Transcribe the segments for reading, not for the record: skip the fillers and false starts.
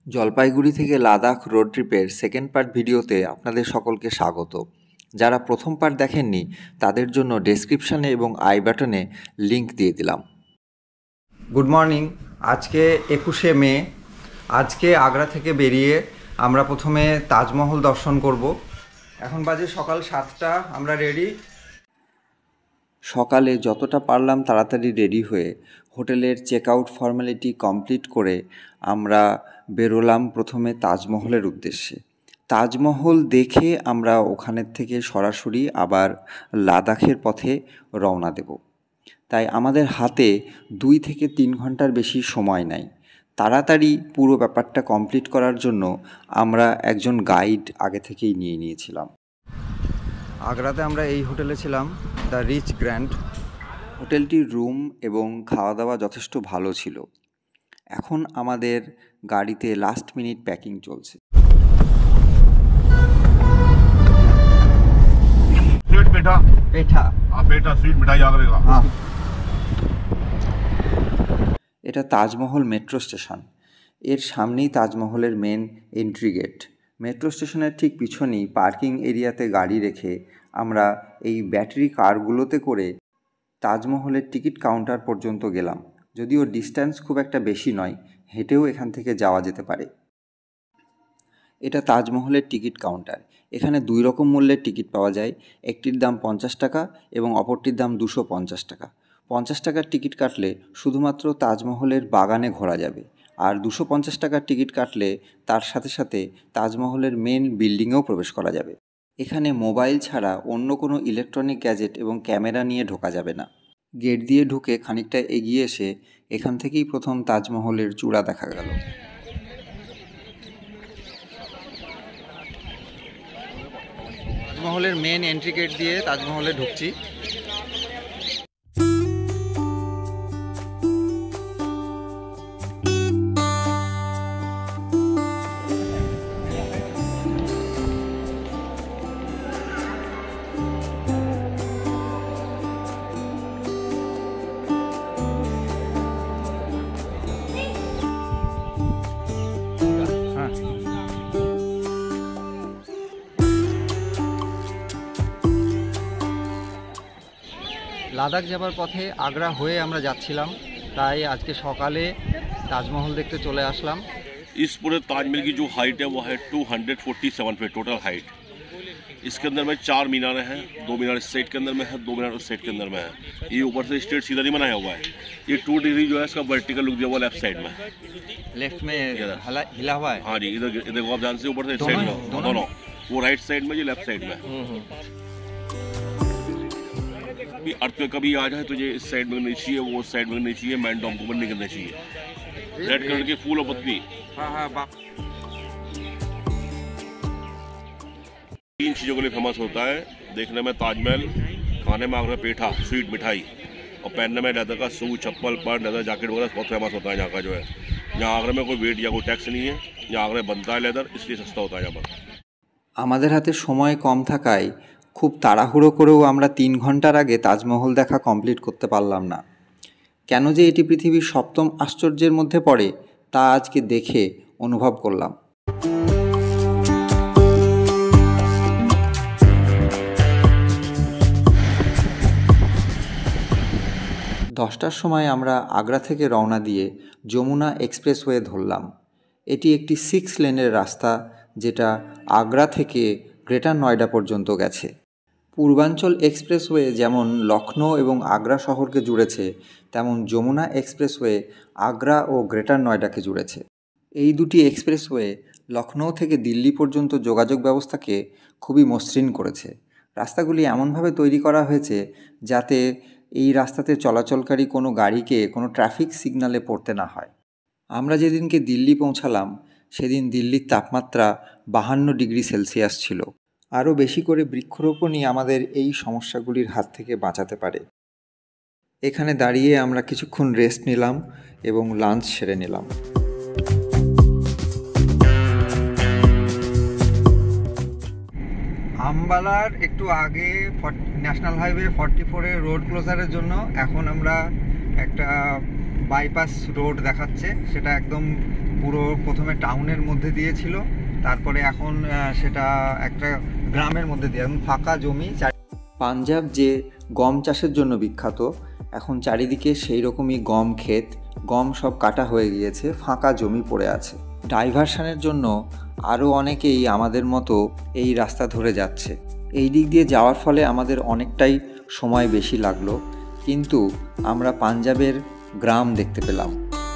জলপাইগুড়ি থেকে লাদাখ রোড ট্রিপের second part ভিডিওতে আপনাদের সকলকে স্বাগত। যারা প্রথম পার্ট দেখেননি তাদের জন্য ডেসক্রিপশানে এবং আই বাটনে লিংক দিয়ে দিলাম। Good morning. আজকে 21শে মে। আজকে আগ্রা থেকে বেরিয়ে আমরা প্রথমে তাজমহল দর্শন করব। এখন বাজে সকাল 7টা, আমরা রেডি। সকালে যতটা পারলাম তাড়াতাড়ি রেডি হয়ে হোটেলের চেক আউট ফর্মালিটি কমপ্লিট করে আমরা বেরোলাম প্রথমে তাজমহলের উদ্দেশ্যে। তাজমহল দেখে আমরা ওখানের থেকে সরাসরি আবার লাদাখের পথে রওনা দেব। তাই আমাদের হাতে 2 থেকে 3 ঘন্টার বেশি সময় নাই। তাড়াতাড়ি পুরো ব্যাপারটা কমপ্লিট করার জন্য আমরা একজন গাইড আগে থেকেই নিয়ে নিয়েছিলাম। আগ্রাতে আমরা এই হোটেলে ছিলাম, দ্য রিচ গ্র্যান্ড। হোটেলটির রুম এবং খাওয়া দাওয়া যথেষ্ট ভালো ছিল। এখন আমাদের গাড়িতে লাস্ট মিনিট প্যাকিং চলছে। এটা তাজমহল মেট্রো স্টেশন। এর সামনেই তাজমহলের মেন এন্ট্রি গেট। মেট্রো স্টেশনের ঠিক পিছনেই পার্কিং এরিয়াতে গাড়ি রেখে আমরা এই ব্যাটারি কারগুলোতে করে তাজমহলের টিকিট কাউন্টার পর্যন্ত গেলাম। যদিও ডিস্ট্যান্স খুব একটা বেশি নয়, হেঁটেও এখান থেকে যাওয়া যেতে পারে। এটা তাজমহলের টিকিট কাউন্টার। এখানে 2 রকম মূল্যের টিকিট পাওয়া যায়। একটির দাম 50 টাকা এবং অপরটির দাম 250 টাকা। 50 টাকার টিকিট কাটলে শুধুমাত্র তাজমহলের বাগানে ঘোরা যাবে, আর 250 টাকার টিকিট কাটলে তার সাথে সাথে তাজমহলের মেন বিল্ডিংয়েও প্রবেশ করা যাবে। এখানে মোবাইল ছাড়া অন্য কোনো ইলেকট্রনিক গ্যাজেট এবং ক্যামেরা নিয়ে ঢোকা যাবে না। গেট দিয়ে ঢুকে খানিকটা এগিয়ে এসে এখান থেকেই প্রথম তাজমহলের চূড়া দেখা গেল। তাজমহলের মেন এন্ট্রি গেট দিয়ে তাজমহলে ঢুকছি। লাদাখ যাবার পথে আগ্রা হয়ে আমরা যাচ্ছিলাম, তাই আজকে সকালে তাজমহল দেখতে চলে আসলাম। इस पूरे ताजमहल की जो हाइट है वो है 247 फीट टोटल हाइट। इसके अंदर में 4 मीनारें हैं। 2 मीनार इस साइड के अंदर में है, 2 मीनार उस साइड के अंदर में है। ये ऊपर से स्ट्रेट सीधा नहीं बनाया हुआ है। ये 2 डिग्री जो है इसका वर्टिकल लुक दिया हुआ लेफ्ट साइड में। लेफ्ट में हिला हुआ है। हाँ जी, इधर इधर आप ध्यान से ऊपर से साइड में दोनों, वो राइट साइड में, ये लेफ्ट साइड में। अर्थक्वेक कभी आ जाए तो ये इस साइड में नहीं चाहिए, वो उस साइड में नहीं चाहिए, मैन डॉम को बंद नहीं करना चाहिए। रेड कलर के फूल और पत्ती। हाँ 3 चीज़ों के लिए फेमस होता है। देखने में ताजमहल, खाने में आगरा पेठा स्वीट मिठाई, और पहनने में लेदर का शू चप्पल पर्स लेदर जैकेट वगैरह बहुत फेमस होता है यहाँ का जो है। यहाँ आगरा में कोई वेट या कोई टैक्स नहीं है, यहाँ आगरा बनता है लेदर, इसलिए सस्ता होता है यहाँ पर। আমাদের হাতে সময় কম থাকায় খুব তাড়াহুড়ো করেও আমরা 3 ঘন্টার আগে তাজমহল দেখা কমপ্লিট করতে পারলাম না। কেন যে এটি পৃথিবীর 7ম আশ্চর্যের মধ্যে পড়ে তা আজকে দেখে অনুভব করলাম। 10টার সময় আমরা আগ্রা থেকে রওনা দিয়ে যমুনা এক্সপ্রেসওয়ে ধরলাম। এটি একটি 6 লেনের রাস্তা যেটা আগ্রা থেকে গ্রেটার নয়ডা পর্যন্ত গেছে। পূর্বাঞ্চল এক্সপ্রেসওয়ে যেমন লখনৌ এবং আগ্রা শহরকে জুড়েছে, তেমন যমুনা এক্সপ্রেসওয়ে আগ্রা ও গ্রেটার নয়ডাকে জুড়েছে। এই দুটি এক্সপ্রেসওয়ে লখনৌ থেকে দিল্লি পর্যন্ত যোগাযোগ ব্যবস্থাকে খুবই মসৃণ করেছে। রাস্তাগুলি এমনভাবে তৈরি করা হয়েছে যাতে এই রাস্তাতে চলাচলকারী কোনো গাড়িকে কোনো ট্রাফিক সিগন্যালে পড়তে না হয়। আমরা যেদিনকে দিল্লি পৌঁছালাম সেদিন দিল্লির তাপমাত্রা 52 ডিগ্রি সেলসিয়াস ছিল। আরও বেশি করে বৃক্ষরোপণই আমাদের এই সমস্যাগুলির হাত থেকে বাঁচাতে পারে। এখানে দাঁড়িয়ে আমরা কিছুক্ষণ রেস্ট নিলাম এবং লাঞ্চ সেরে নিলাম। আম্বালার একটু আগে ন্যাশনাল হাইওয়ে 44-এর রোড ক্লোজারের জন্য এখন আমরা একটা বাইপাস রোড দেখাচ্ছে, সেটা একদম পুরো প্রথমে টাউনের মধ্যে দিয়ে ছিল, তারপরে এখন সেটা একটা গ্রামের মধ্যে দিয়ে, এখন ফাঁকা জমি। পাঞ্জাব যে গম চাষের জন্য বিখ্যাত, এখন চারিদিকে সেই রকমই গম ক্ষেত, গম সব কাটা হয়ে গিয়েছে, ফাঁকা জমি পড়ে আছে। ডাইভারশনের জন্য আরও অনেকেই আমাদের মতো এই রাস্তা ধরে যাচ্ছে। এই দিক দিয়ে যাওয়ার ফলে আমাদের অনেকটাই সময় বেশি লাগলো, কিন্তু আমরা পাঞ্জাবের গ্রাম দেখতে পেলাম।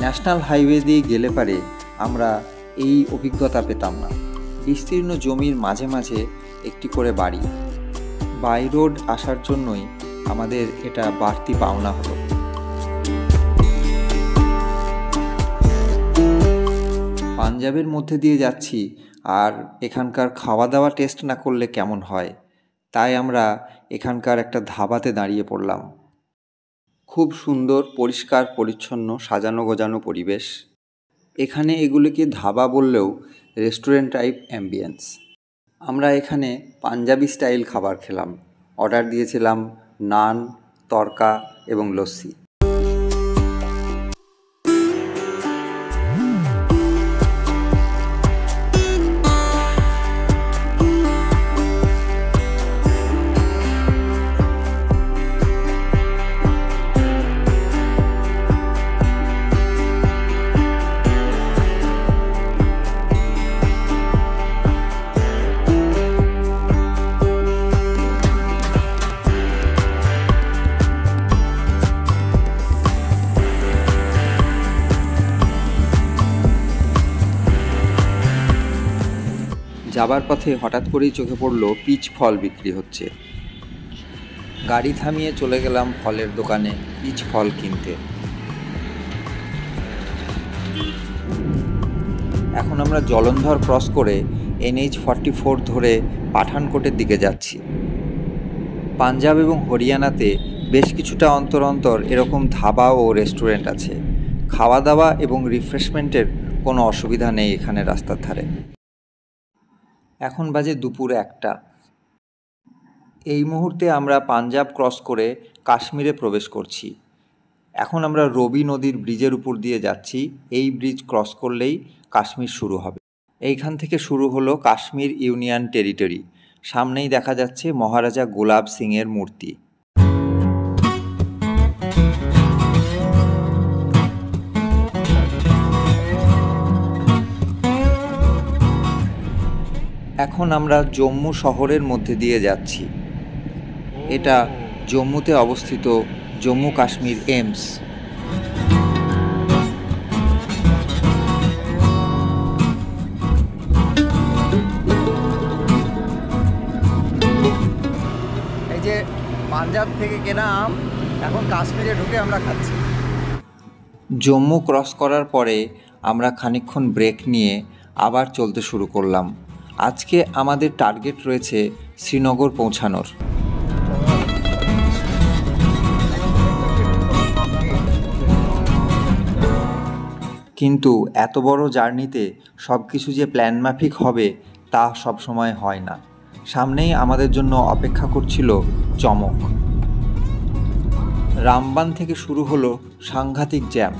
ন্যাশনাল হাইওয়ে দিয়ে গেলে পারে আমরা এই অভিজ্ঞতা পেতাম না। বিস্তীর্ণ জমির মাঝে মাঝে একটি করে বাড়ি। বাই রোড আসার জন্যই আমাদের এটা বাড়তি পাওনা হলো। পাঞ্জাবের মধ্যে দিয়ে যাচ্ছি, আর এখানকার খাওয়া দাওয়া টেস্ট না করলে কেমন হয়, তাই আমরা এখানকার একটা ধাবাতে দাঁড়িয়ে পড়লাম। খুব সুন্দর, পরিষ্কার পরিচ্ছন্ন, সাজানো গোজানো পরিবেশ। এখানে এগুলিকে ধাবা বললেও রেস্টুরেন্ট টাইপ অ্যাম্বিয়েন্স। আমরা এখানে পাঞ্জাবি স্টাইল খাবার খেলাম। অর্ডার দিয়েছিলাম নান, তড়কা এবং লস্যি। যাবার পথে হঠাৎ করেই চোখে পড়ল পিচ ফল বিক্রি হচ্ছে। গাড়ি থামিয়ে চলে গেলাম ফলের দোকানে পিচ ফল কিনতে। এখন আমরা জলন্ধর ক্রস করে NH-44 ধরে পাঠানকোটের দিকে যাচ্ছি। পাঞ্জাব এবং হরিয়ানাতে বেশ কিছুটা অন্তর অন্তর এরকম ধাবা ও রেস্টুরেন্ট আছে। খাওয়া দাওয়া এবং রিফ্রেশমেন্টের কোনো অসুবিধা নেই এখানে রাস্তার ধারে। এখন বাজে দুপুর 1টা। এই মুহূর্তে আমরা পাঞ্জাব ক্রস করে কাশ্মীরে প্রবেশ করছি। এখন আমরা রবি নদীর ব্রিজের উপর দিয়ে যাচ্ছি। এই ব্রিজ ক্রস করলেই কাশ্মীর শুরু হবে। এইখান থেকে শুরু হলো কাশ্মীর ইউনিয়ন টেরিটরি। সামনেই দেখা যাচ্ছে মহারাজা গোলাব সিংয়ের মূর্তি। এখন আমরা জম্মু শহরের মধ্যে দিয়ে যাচ্ছি। এটা জম্মুতে অবস্থিত জম্মু কাশ্মীর এইমস। এই যে পাঞ্জাব থেকে কেনা আম এখন কাশ্মীরে ঢুকে আমরা খাচ্ছি। জম্মু ক্রস করার পরে আমরা খানিকক্ষণ ব্রেক নিয়ে আবার চলতে শুরু করলাম। আজকে আমাদের টার্গেট রয়েছে শ্রীনগর পৌঁছানোর। কিন্তু এত বড় জার্নিতে সব কিছু যে প্ল্যান মাফিক হবে তা সবসময় হয় না। সামনেই আমাদের জন্য অপেক্ষা করছিল চমক। রামবান থেকে শুরু হলো সাংঘাতিক জ্যাম।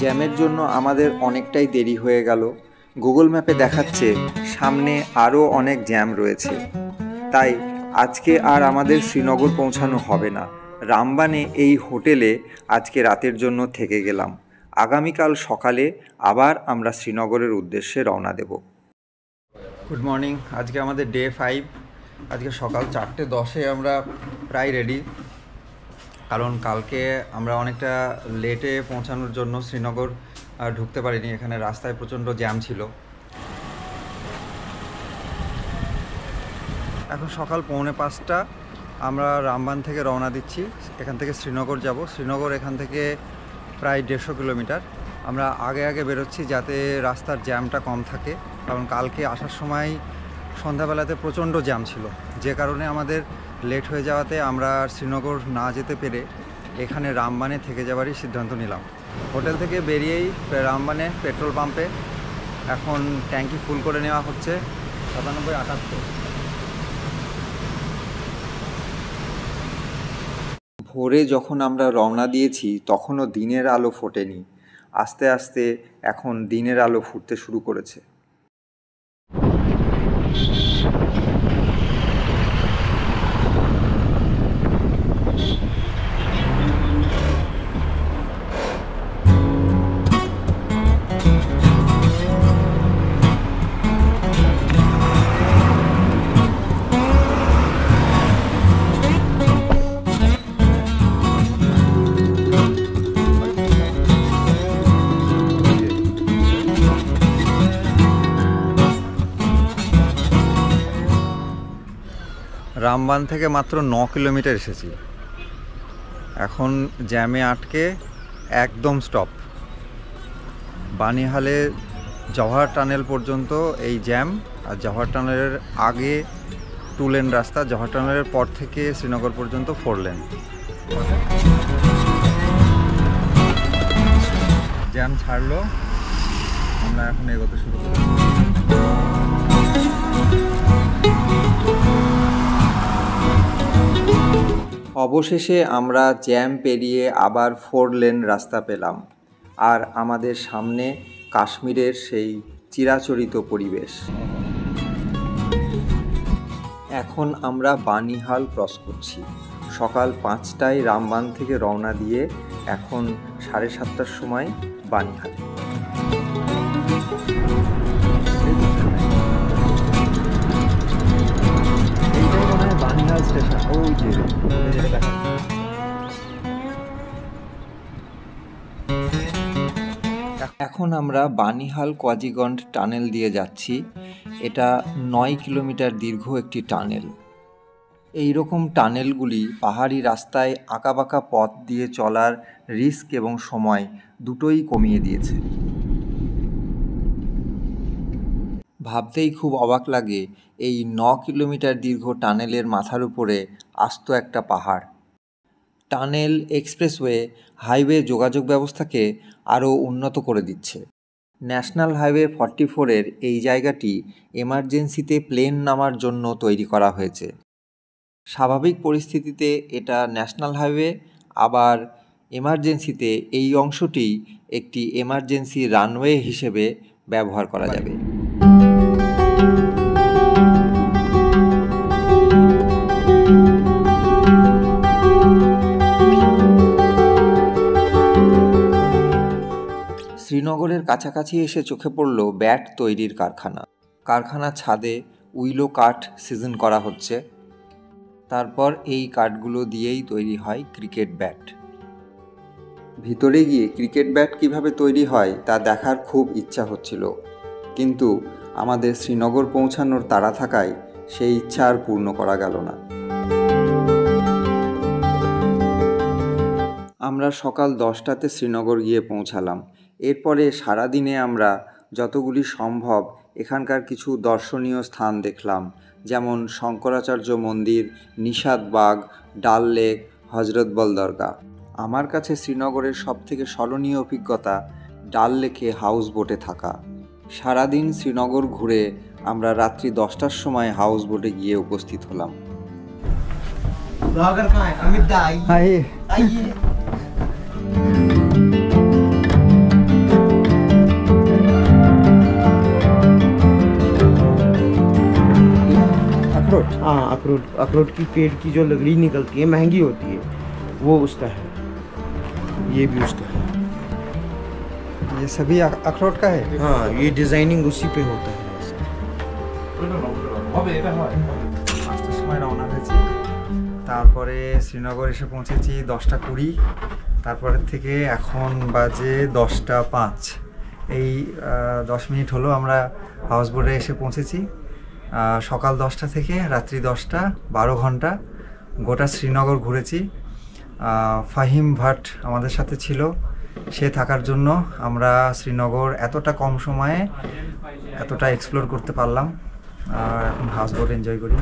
জ্যামের জন্য আমাদের অনেকটাই দেরি হয়ে গেল। গুগল ম্যাপে দেখাচ্ছে সামনে আরও অনেক জ্যাম রয়েছে, তাই আজকে আর আমাদের শ্রীনগর পৌঁছানো হবে না। রামবানে এই হোটেলে আজকে রাতের জন্য থেকে গেলাম। আগামীকাল সকালে আবার আমরা শ্রীনগরের উদ্দেশ্যে রওনা দেব। Good morning. আজকে আমাদের ডে 5। আজকে সকাল 4:10 আমরা প্রায় রেডি, কারণ কালকে আমরা অনেকটা লেটে পৌঁছানোর জন্য শ্রীনগর ঢুকতে পারিনি। এখানে রাস্তায় প্রচণ্ড জ্যাম ছিল। এখন সকাল 4:45 আমরা রামবান থেকে রওনা দিচ্ছি। এখান থেকে শ্রীনগর যাব। শ্রীনগর এখান থেকে প্রায় 150 কিলোমিটার। আমরা আগে আগে বেরোচ্ছি যাতে রাস্তার জ্যামটা কম থাকে, কারণ কালকে আসার সময় সন্ধ্যাবেলাতে প্রচণ্ড জ্যাম ছিল। যে কারণে আমাদের লেট হয়ে যাওয়াতে আমরা শ্রীনগর না যেতে পেরে এখানে রামবানে থেকে যাওয়ারই সিদ্ধান্ত নিলাম। হোটেল থেকে বেরিয়েই রামবানে পেট্রোল পাম্পে এখন ট্যাঙ্কি ফুল করে নেওয়া হচ্ছে 97-78। ভোরে যখন আমরা রওনা দিয়েছি তখনও দিনের আলো ফোটেনি, আস্তে আস্তে এখন দিনের আলো ফুটতে শুরু করেছে। রামবান থেকে মাত্র 9 কিলোমিটার এসেছি, এখন জ্যামে আটকে একদম স্টপ। বানিহালে জওহর টানেল পর্যন্ত এই জ্যাম, আর জওহর টানেলের আগে 2 লেন রাস্তা, জওহর টানেলের পর থেকে শ্রীনগর পর্যন্ত 4 লেন। জ্যাম ছাড়লো, আমরা এখন এগোতে শুরু করি। অবশেষে আমরা জ্যাম পেরিয়ে আবার 4 লেন রাস্তা পেলাম, আর আমাদের সামনে কাশ্মীরের সেই চিরাচরিত পরিবেশ। এখন আমরা বানিহাল ক্রস করছি। সকাল 5টায় রামবান থেকে রওনা দিয়ে এখন 7:30টার সময় বানিহাল। বানিহাল স্টেশন ওই যে এখন আমরা বানিহাল কোয়াজিগন্ড টানেল দিয়ে যাচ্ছি। এটা 9 কিলোমিটার দীর্ঘ একটি টানেল। এই রকম টানেলগুলি পাহাড়ি রাস্তায় আঁকাবাঁকা পথ দিয়ে চলার রিস্ক এবং সময় দুটোই কমিয়ে দিয়েছে। ভাবতেই খুব অবাক লাগে, এই 9 কিলোমিটার দীর্ঘ টানেলের মাথার উপরে আস্ত একটা পাহাড়। টানেল, এক্সপ্রেসওয়ে, হাইওয়ে যোগাযোগ ব্যবস্থাকে আরও উন্নত করে দিচ্ছে। ন্যাশনাল হাইওয়ে 44-এর এই জায়গাটি এমার্জেন্সিতে প্লেন নামার জন্য তৈরি করা হয়েছে। স্বাভাবিক পরিস্থিতিতে এটা ন্যাশনাল হাইওয়ে, আবার এমার্জেন্সিতে এই অংশটি একটি এমার্জেন্সি রানওয়ে হিসেবে ব্যবহার করা যাবে। শ্রীনগরের কাছাকাছি এসে চোখে পড়ল ব্যাট তৈরির কারখানা। কারখানার ছাদে উইলো কাঠ সিজন করা হচ্ছে। তারপর এই কাঠগুলো দিয়েই তৈরি হয় ক্রিকেট ব্যাট। ভিতরে গিয়ে ক্রিকেট ব্যাট কিভাবে তৈরি হয় তা দেখার খুব ইচ্ছা হচ্ছিল, কিন্তু আমাদের শ্রীনগর পৌঁছানোর তাড়া থাকায় সেই ইচ্ছা আর পূর্ণ করা গেল না। আমরা সকাল 10টাতে শ্রীনগর গিয়ে পৌঁছালাম। এরপরে সারাদিনে আমরা যতগুলি সম্ভব এখানকার কিছু দর্শনীয় স্থান দেখলাম, যেমন শঙ্করাচার্য মন্দির, নিশাদবাগ, ডাল লেক, হজরতবল দরগা। আমার কাছে শ্রীনগরের সবথেকে স্মরণীয় অভিজ্ঞতা ডাল লেকে হাউস বোটে থাকা। সারাদিন শ্রীনগর ঘুরে আমরা রাত্রি 10টার সময় হাউস বোটে গিয়ে উপস্থিত হলাম। हाँ, अखरोट की पेड़ की जो लकड़ी निकलती है महंगी होती है, वो उसका है। ये भी उसका है। ये सभी अखरोट का है। हाँ, ये डिजाइनिंग उसी पे होता है। সময় রওনা হয়েছি, তারপরে শ্রীনগর এসে পৌঁছেছি 10টা 20। তারপরে থেকে এখন বাজে 10টা 5। এই 10 মিনিট হলো আমরা হাউস বোটে এসে পৌঁছেছি। সকাল 10টা থেকে রাত্রি 10টা, 12 ঘন্টা গোটা শ্রীনগর ঘুরেছি। ফাহিম ভাট আমাদের সাথে ছিল, সে থাকার জন্য আমরা শ্রীনগর এতটা কম সময়ে এতটা এক্সপ্লোর করতে পারলাম। আর এখন হাউস বোট এনজয় করি।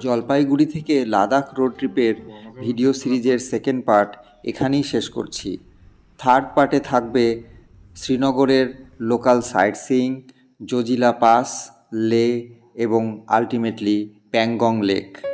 জলপাইগুড়ি থেকে লাদাখ রোড ট্রিপের ভিডিও সিরিজের সেকেন্ড পার্ট এখানেই শেষ করছি। থার্ড পার্টে থাকবে শ্রীনগরের local site seeing, Zojila pass, লে এবং আলটিমেটলি প্যাংগং লেক।